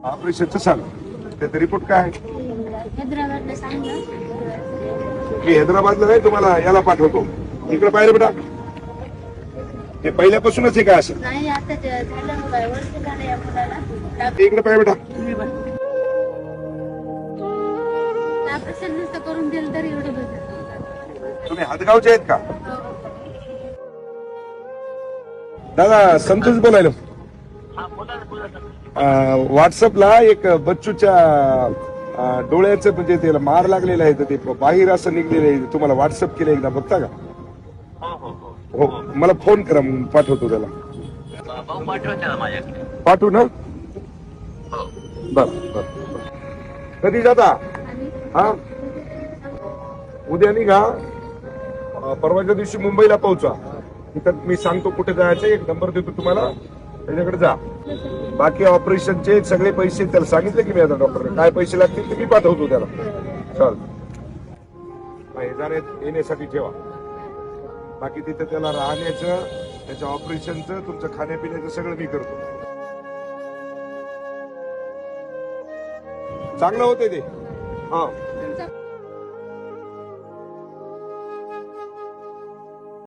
ऑपरेशनचं सांग. त्याचा रिपोर्ट काय आहे? हैदराबादला सांगलं. मी हैदराबादला नाही, तुम्हाला याला पाठवतो. इकडे पाहिलं बेटा, ते पहिल्यापासूनच आहे का असं? नाही आता झालं वर्ष झालं या मुलाला. ते इकडे पाहिजे बेटा. ऑपरेशन नुसतं करून दिलं तरी एवढं बरं. तुम्ही हदगावचे आहेत का? दादा संतोष बोलायलो. व्हॉट्सअपला एक बच्चूच्या डोळ्याचं म्हणजे त्याला मार लागलेला आहे, तर ते बाहेर असं निघलेलं आहे. तुम्हाला व्हॉट्सअप केलं, एकदा बघता का? हो, मला फोन करा, मग पाठवतो त्याला. पाठवू ना? बर बर. कधी जाता? हा, उद्या निघा. परवाच्या दिवशी मुंबईला पोहोचा. तिथं मी सांगतो कुठे जायचं, एक नंबर देतो तुम्हाला, त्याच्याकडे जा. बाकी ऑपरेशनचे सगळे पैसे त्याला सांगितले की मी आता डॉक्टर काय पैसे लागतील ते मी पाठवतो त्याला. चाल, जाण्यात येण्यासाठी ठेवा. बाकी तिथे त्याला राहण्याचं, त्याच्या ऑपरेशनचं, तुमचं खाण्यापिण्याचं सगळं मी करतो. चांगलं होते ते. हा.